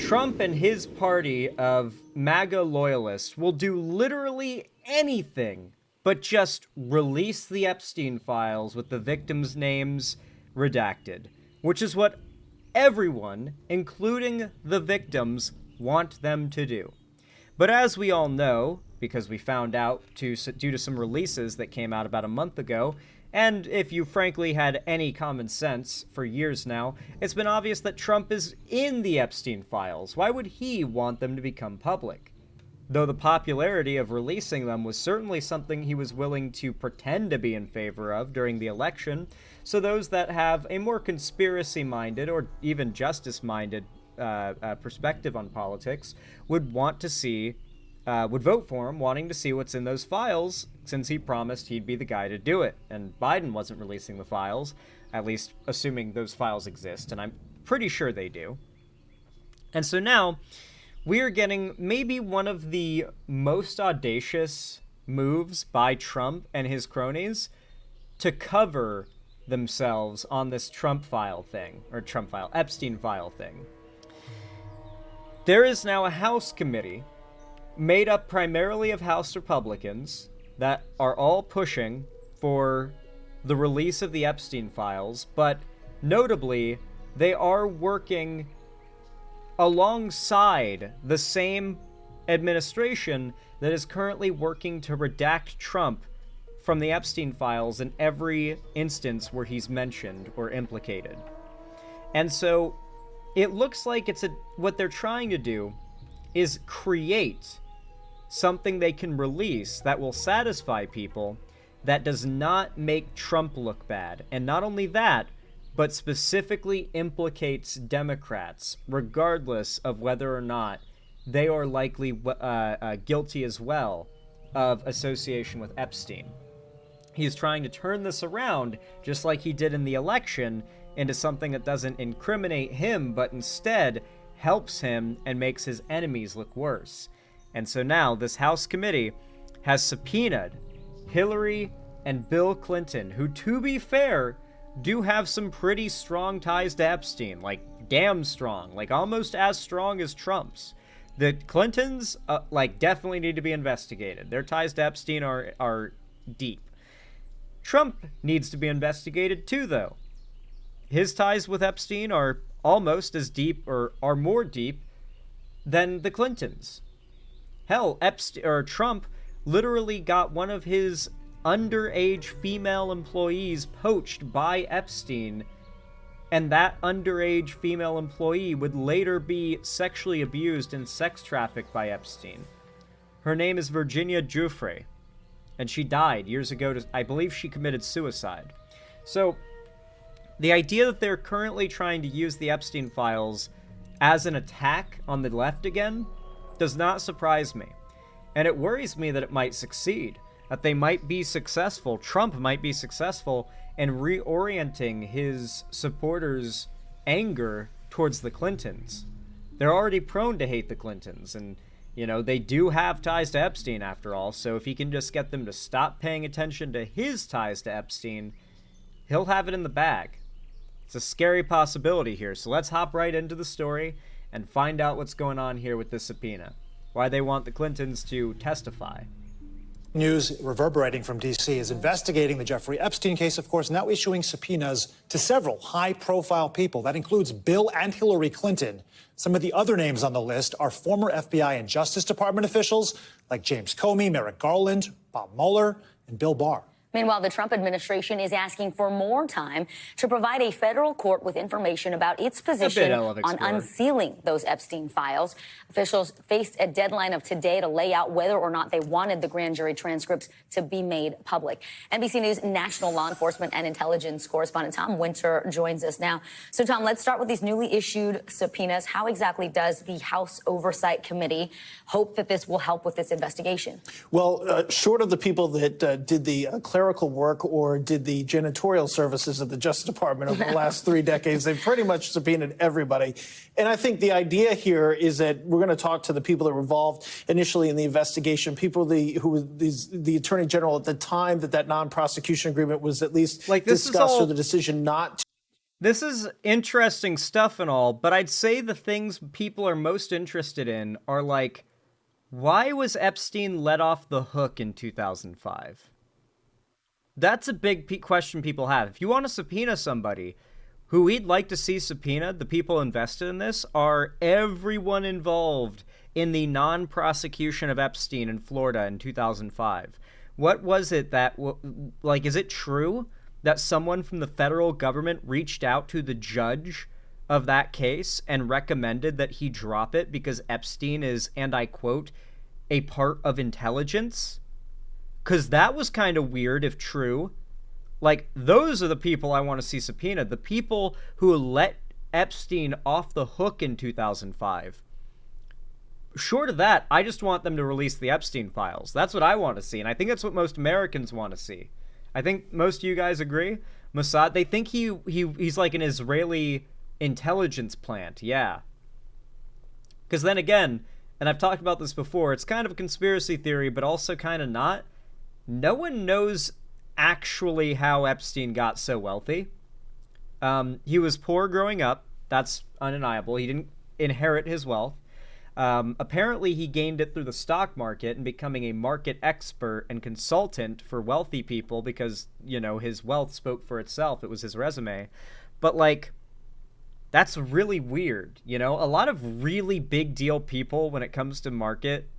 Trump and his party of MAGA loyalists will do literally anything but just release the Epstein files with the victims' names redacted, which is what everyone, including the victims, want them to do. But as we all know, because we found out due to some releases that came out about a month ago, and if you frankly had any common sense for years now, it's been obvious that Trump is in the Epstein files. Why would he want them to become public? Though the popularity of releasing them was certainly something he was willing to pretend to be in favor of during the election, so those that have a more conspiracy-minded or even justice-minded perspective on politics would want to see, would vote for him, wanting to see what's in those files, since he promised he'd be the guy to do it. And Biden wasn't releasing the files, at least assuming those files exist, and I'm pretty sure they do. And so now, we are getting maybe one of the most audacious moves by Trump and his cronies to cover themselves on this Epstein file thing. There is now a House committee made up primarily of House Republicans that are all pushing for the release of the Epstein files, but notably, they are working alongside the same administration that is currently working to redact Trump from the Epstein files in every instance where he's mentioned or implicated. And so it looks like what they're trying to do is create something they can release that will satisfy people that does not make Trump look bad. And not only that, but specifically implicates Democrats, regardless of whether or not they are likely guilty as well of association with Epstein. He's trying to turn this around, just like he did in the election, into something that doesn't incriminate him, but instead helps him and makes his enemies look worse. And so now this House committee has subpoenaed Hillary and Bill Clinton, who, to be fair, do have some pretty strong ties to Epstein, like damn strong, like almost as strong as Trump's. The Clintons, definitely need to be investigated. Their ties to Epstein are deep. Trump needs to be investigated too, though. His ties with Epstein are almost as deep, or are more deep, than the Clintons. Hell, Trump literally got one of his underage female employees poached by Epstein, and that underage female employee would later be sexually abused and sex trafficked by Epstein. Her name is Virginia Giuffre, and she died years ago. I believe she committed suicide. So the idea that they're currently trying to use the Epstein files as an attack on the left again does not surprise me. And it worries me that it might succeed, that they might be successful, Trump might be successful in reorienting his supporters' anger towards the Clintons. They're already prone to hate the Clintons, and, they do have ties to Epstein after all, so if he can just get them to stop paying attention to his ties to Epstein, he'll have it in the bag. It's a scary possibility here, so let's hop right into the story and find out what's going on here with this subpoena, why they want the Clintons to testify. News reverberating from D.C. is investigating the Jeffrey Epstein case, of course, now issuing subpoenas to several high-profile people. That includes Bill and Hillary Clinton. Some of the other names on the list are former FBI and Justice Department officials like James Comey, Merrick Garland, Bob Mueller, and Bill Barr. Meanwhile, the Trump administration is asking for more time to provide a federal court with information about its position on unsealing those Epstein files. Officials faced a deadline of today to lay out whether or not they wanted the grand jury transcripts to be made public. NBC News national law enforcement and intelligence correspondent Tom Winter joins us now. So, Tom, let's start with these newly issued subpoenas. How exactly does the House Oversight Committee hope that this will help with this investigation? Well, short of the people that did the clerical work or did the janitorial services of the Justice Department over the last 3 decades, they've pretty much subpoenaed everybody. And I think the idea here is that we're going to talk to the people that were involved initially in the investigation, people who were the Attorney General at the time that non-prosecution agreement was at least discussed, or the decision not to. This is interesting stuff and all, but I'd say the things people are most interested in are like, why was Epstein let off the hook in 2005? That's a big question people have. If you want to subpoena somebody, who we'd like to see subpoenaed, the people invested in this, are everyone involved in the non-prosecution of Epstein in Florida in 2005. What was it that, like, is it true that someone from the federal government reached out to the judge of that case and recommended that he drop it because Epstein is, and I quote, a part of intelligence? Because that was kind of weird if true. Like, those are the people I want to see subpoenaed. The people who let Epstein off the hook in 2005. Short of that, I just want them to release the Epstein files. That's what I want to see, and I think that's what most Americans want to see. I think most of you guys agree. Mossad, they think he's like an Israeli intelligence plant, yeah. Because then again, and I've talked about this before, it's kind of a conspiracy theory, but also kind of not. No one knows actually how Epstein got so wealthy. He was poor growing up. That's undeniable. He didn't inherit his wealth. Apparently, he gained it through the stock market and becoming a market expert and consultant for wealthy people because, you know, his wealth spoke for itself. It was his resume. But, like, that's really weird, you know? A lot of really big deal people, when it comes to market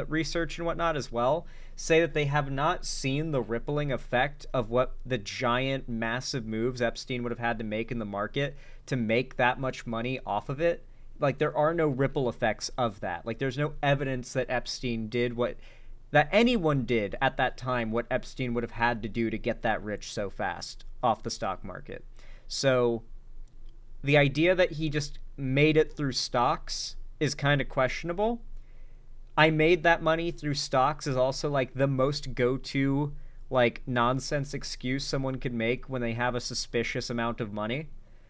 research and whatnot as well, say that they have not seen the rippling effect of what the giant, massive moves Epstein would have had to make in the market to make that much money off of it. Like, there are no ripple effects of that. Like, there's no evidence that Epstein did that anyone did at that time, what Epstein would have had to do to get that rich so fast off the stock market. So the idea that he just made it through stocks is kind of questionable. I made that money through stocks is also like the most go-to, like, nonsense excuse someone could make when they have a suspicious amount of money.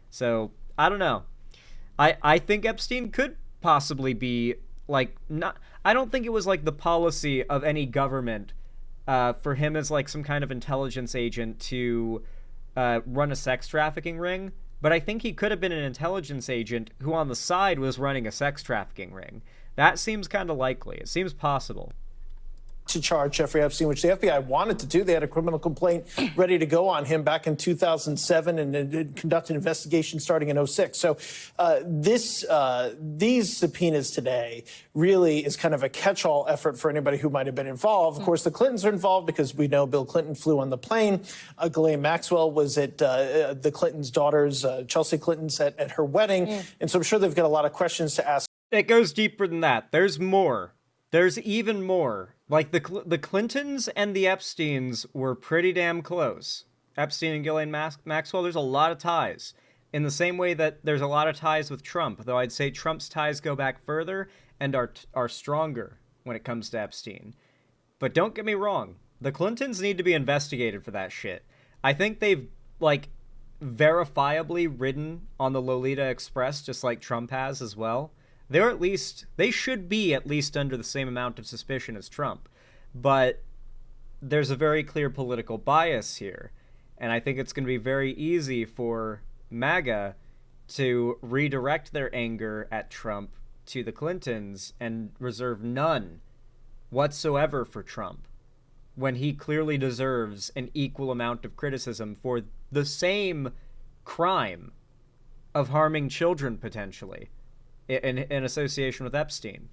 So I don't know. I think Epstein could possibly be, like, not... I don't think it was, like, the policy of any government for him as, like, some kind of intelligence agent to run a sex trafficking ring, but I think he could have been an intelligence agent who on the side was running a sex trafficking ring. That seems kind of likely. It seems possible. To charge Jeffrey Epstein, which the FBI wanted to do. They had a criminal complaint ready to go on him back in 2007 and conducted an investigation starting in 2006. So these subpoenas today really is kind of a catch-all effort for anybody who might have been involved. Of course, the Clintons are involved because we know Bill Clinton flew on the plane. Ghislaine Maxwell was at the Clintons' daughter's, Chelsea Clinton's, at her wedding. And so I'm sure they've got a lot of questions to ask. It goes deeper than that. There's more. There's even more. Like, the Clintons and the Epsteins were pretty damn close. Epstein and Ghislaine Maxwell, there's a lot of ties. In the same way that there's a lot of ties with Trump, though I'd say Trump's ties go back further and are stronger when it comes to Epstein. But don't get me wrong, the Clintons need to be investigated for that shit. I think they've, like, verifiably ridden on the Lolita Express just like Trump has as well. They should be at least under the same amount of suspicion as Trump. But there's a very clear political bias here. And I think it's going to be very easy for MAGA to redirect their anger at Trump to the Clintons and reserve none whatsoever for Trump, when he clearly deserves an equal amount of criticism for the same crime of harming children, potentially, in association with Epstein.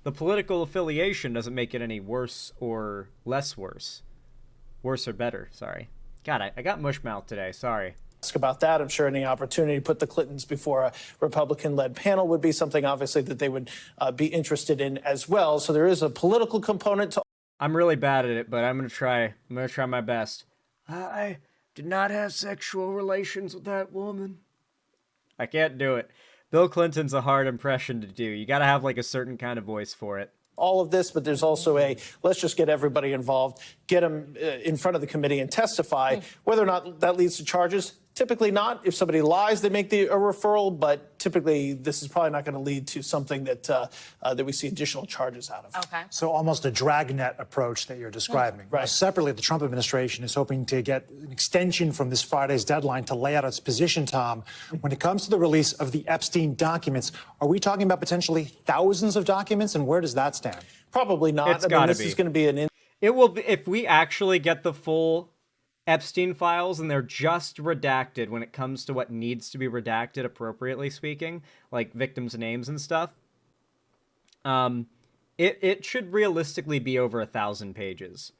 The political affiliation doesn't make it any worse or less worse. Worse or better, sorry. God, I got mushmouth today, sorry. Ask about that. I'm sure any opportunity to put the Clintons before a Republican-led panel would be something, obviously, that they would be interested in as well. So there is a political component to... I'm really bad at it, but I'm going to try. I'm going to try my best. I did not have sexual relations with that woman. I can't do it. Bill Clinton's a hard impression to do. You got to have, like, a certain kind of voice for it. All of this, but there's also let's just get everybody involved, get them in front of the committee and testify. Whether or not that leads to charges, Typically not. If somebody lies, they make a referral, but typically this is probably not going to lead to something that that we see additional charges out of. Okay. So almost a dragnet approach that you're describing. Right. Now, separately, the Trump administration is hoping to get an extension from this Friday's deadline to lay out its position, Tom. When it comes to the release of the Epstein documents, are we talking about potentially thousands of documents, and where does that stand? Probably not. It's gotta this be. is going to be an... It will be, if we actually get the full Epstein files and they're just redacted when it comes to what needs to be redacted, appropriately speaking, like victims' names and stuff. It should realistically be over 1,000 pages.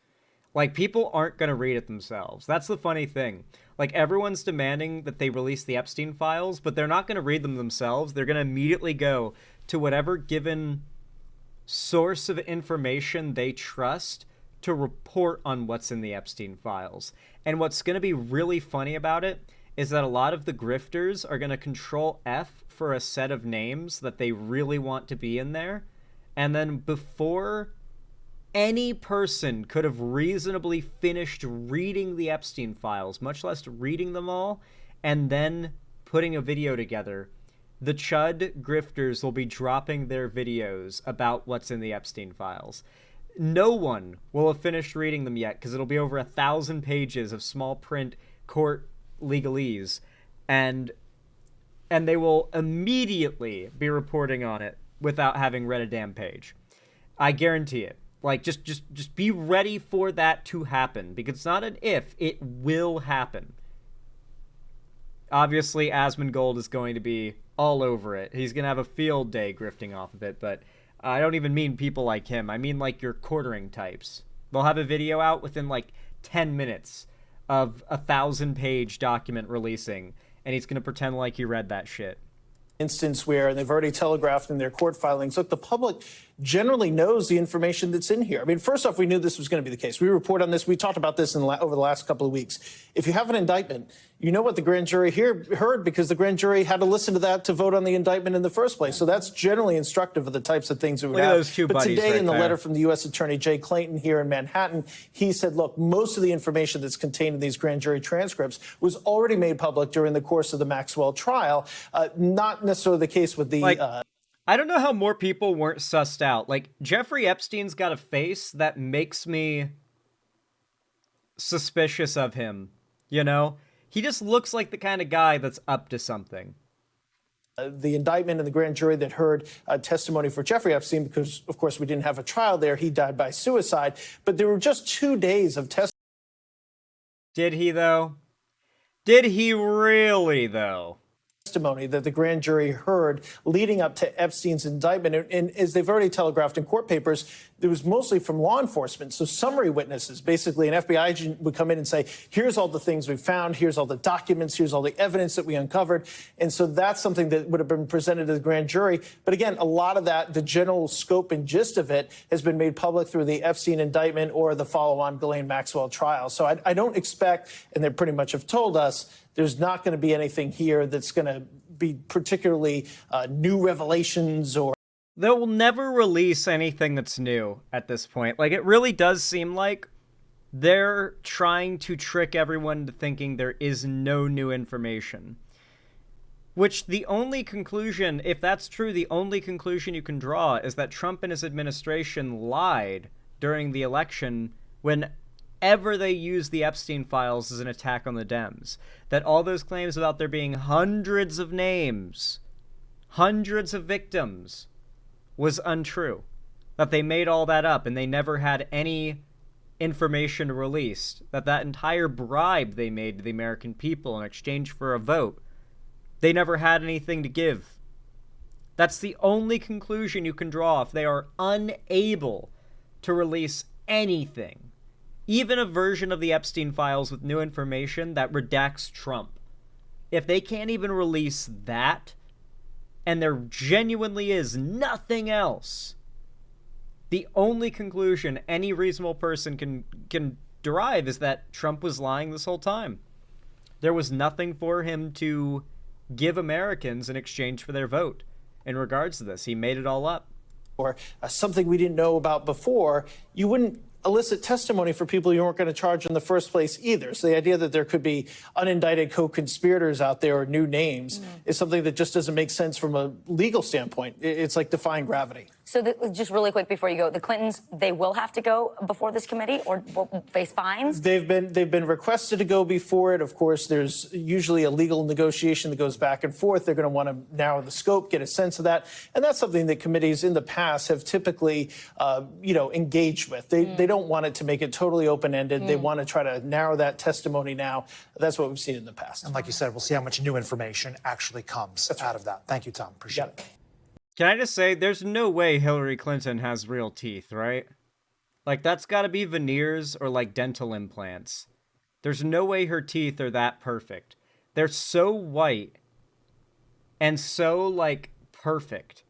Like, people aren't going to read it themselves. That's the funny thing. Like, everyone's demanding that they release the Epstein files, but they're not going to read them themselves. They're going to immediately go to whatever given source of information they trust to report on what's in the Epstein files. And what's going to be really funny about it is that a lot of the grifters are going to control F for a set of names that they really want to be in there. And then before any person could have reasonably finished reading the Epstein files, much less reading them all, and then putting a video together, the Chud grifters will be dropping their videos about what's in the Epstein files. No one will have finished reading them yet because it'll be over 1,000 pages of small print court legalese, and they will immediately be reporting on it without having read a damn page. I guarantee it. Like, just be ready for that to happen, because it's not an if, it will happen. Obviously, Asmongold is going to be all over it. He's going to have a field day grifting off of it, but I don't even mean people like him. I mean, like, your quartering types. They'll have a video out within, like, 10 minutes of a 1,000-page document releasing, and he's going to pretend like he read that shit. Instance where they've already telegraphed in their court filings, look, the public generally knows the information that's in here. I mean, first off, we knew this was going to be the case. We report on this. We talked about this over the last couple of weeks. If you have an indictment, you know what the grand jury heard because the grand jury had to listen to that to vote on the indictment in the first place. So that's generally instructive of the types of things that we have. Those two but buddies today right in the there. letter from the U.S. Attorney Jay Clayton here in Manhattan, he said, look, most of the information that's contained in these grand jury transcripts was already made public during the course of the Maxwell trial. Not necessarily the case with the... I don't know how more people weren't sussed out. Like, Jeffrey Epstein's got a face that makes me suspicious of him, you know? He just looks like the kind of guy that's up to something. The indictment in the grand jury that heard testimony for Jeffrey Epstein, because, of course, we didn't have a trial there. He died by suicide. But there were just 2 days of testimony. Did he, though? Did he really, though? That the grand jury heard leading up to Epstein's indictment. And as they've already telegraphed in court papers, it was mostly from law enforcement. So summary witnesses, basically an FBI agent would come in and say, here's all the things we found, here's all the documents, here's all the evidence that we uncovered. And so that's something that would have been presented to the grand jury. But again, a lot of that, the general scope and gist of it, has been made public through the Epstein indictment or the follow-on Ghislaine Maxwell trial. So I don't expect, and they pretty much have told us, there's not going to be anything here that's going to be particularly new revelations or... They'll never release anything that's new at this point. Like, it really does seem like they're trying to trick everyone into thinking there is no new information. Which the only conclusion, if that's true, the only conclusion you can draw is that Trump and his administration lied during the election whenever they used the Epstein files as an attack on the Dems. That all those claims about there being hundreds of names, hundreds of victims, was untrue. That they made all that up and they never had any information released. That entire bribe they made to the American people in exchange for a vote, they never had anything to give. That's the only conclusion you can draw if they are unable to release anything. Even a version of the Epstein files with new information that redacts Trump. If they can't even release that, and there genuinely is nothing else, the only conclusion any reasonable person can derive is that Trump was lying this whole time. There was nothing for him to give Americans in exchange for their vote in regards to this. He made it all up. Or something we didn't know about before, you wouldn't elicit testimony for people you weren't going to charge in the first place either. So the idea that there could be unindicted co-conspirators out there or new names is something that just doesn't make sense from a legal standpoint. It's like defying gravity. So just really quick before you go, the Clintons, they will have to go before this committee or will face fines? They've been requested to go before it. Of course, there's usually a legal negotiation that goes back and forth. They're going to want to narrow the scope, get a sense of that. And that's something that committees in the past have typically, engaged with. They don't want it to make it totally open-ended. They want to try to narrow that testimony now. That's what we've seen in the past. And like you said, we'll see how much new information actually comes out of that. Thank you, Tom. Appreciate it. Can I just say, there's no way Hillary Clinton has real teeth, right? Like, that's got to be veneers or, like, dental implants. There's no way her teeth are that perfect. They're so white and so, like, perfect.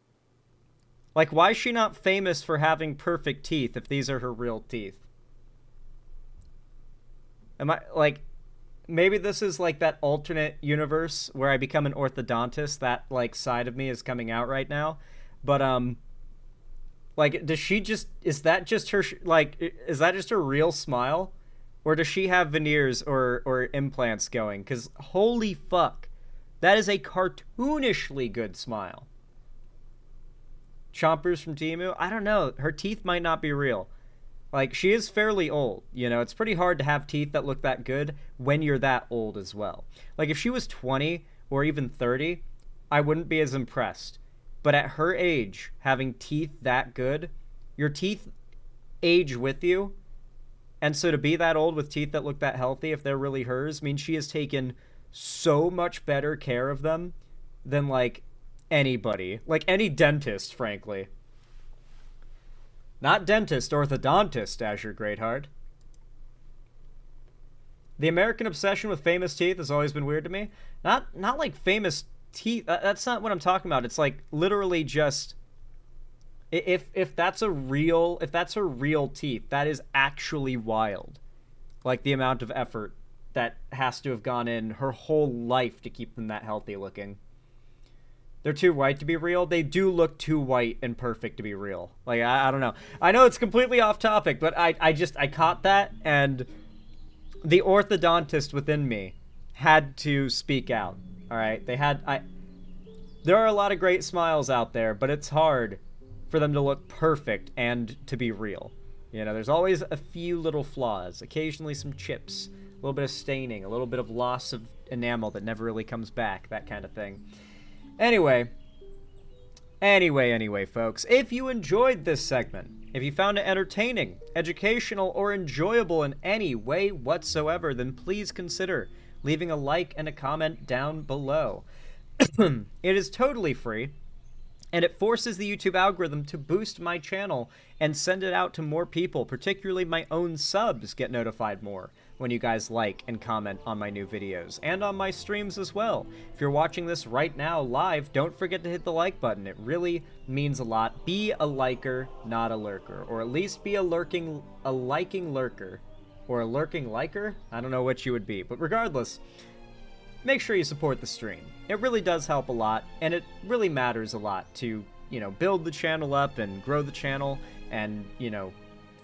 Like, why is she not famous for having perfect teeth if these are her real teeth? Am I, like... Maybe this is like that alternate universe where I become an orthodontist. That like side of me is coming out right now. But like, does she just, is that just her is that just her real smile, or does she have veneers or implants going? Because holy fuck, that is a cartoonishly good smile. Chompers from Timu, I don't know, her teeth might not be real. Like, she is fairly old, you know? It's pretty hard to have teeth that look that good when you're that old as well. Like, if she was 20 or even 30, I wouldn't be as impressed. But at her age, having teeth that good, your teeth age with you. And so to be that old with teeth that look that healthy, if they're really hers, means she has taken so much better care of them than, like, anybody. Like, any dentist, frankly. Not dentist, orthodontist, Azure Greatheart. The American obsession with famous teeth has always been weird to me. Not like famous teeth. That's not what I'm talking about. It's like literally just if that's a real teeth, that is actually wild. Like the amount of effort that has to have gone in her whole life to keep them that healthy looking. They're too white to be real. They do look too white and perfect to be real. Like, I don't know. I know it's completely off topic, but I caught that, and the orthodontist within me had to speak out. All right? There are a lot of great smiles out there, but it's hard for them to look perfect and to be real. You know, there's always a few little flaws, occasionally some chips, a little bit of staining, a little bit of loss of enamel that never really comes back, that kind of thing. Anyway, folks, if you enjoyed this segment, if you found it entertaining, educational, or enjoyable in any way whatsoever, then please consider leaving a like and a comment down below. It is totally free, and it forces the YouTube algorithm to boost my channel and send it out to more people, particularly my own subs get notified more when you guys like and comment on my new videos, and on my streams as well. If you're watching this right now live, don't forget to hit the like button. It really means a lot. Be a liker, not a lurker, or at least be a liking lurker, or a lurking liker? I don't know what you would be, but regardless, make sure you support the stream. It really does help a lot, and it really matters a lot to, you know, build the channel up and grow the channel, and, you know,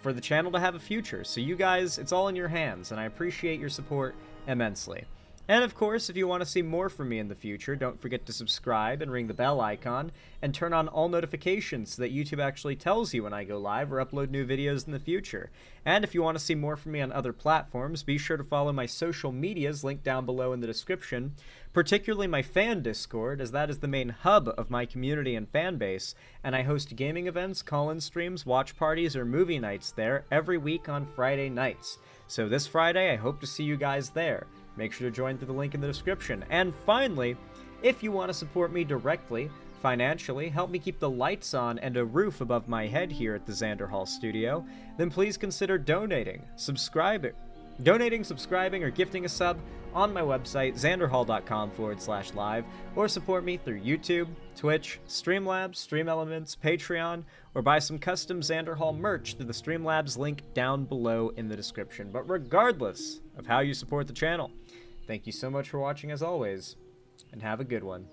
for the channel to have a future. So you guys, it's all in your hands, and I appreciate your support immensely. And of course, if you want to see more from me in the future, don't forget to subscribe and ring the bell icon and turn on all notifications so that YouTube actually tells you when I go live or upload new videos in the future. And if you want to see more from me on other platforms, be sure to follow my social medias linked down below in the description, particularly my fan Discord, as that is the main hub of my community and fan base, and I host gaming events, call-in streams, watch parties, or movie nights there every week on Friday nights. So this Friday, I hope to see you guys there. Make sure to join through the link in the description. And finally, if you want to support me directly, financially, help me keep the lights on and a roof above my head here at the Xander Hall studio, then please consider donating, subscribing, or gifting a sub on my website, xanderhall.com/live, or support me through YouTube, Twitch, Streamlabs, Stream Elements, Patreon, or buy some custom Xander Hall merch through the Streamlabs link down below in the description. But regardless of how you support the channel, thank you so much for watching as always, and have a good one.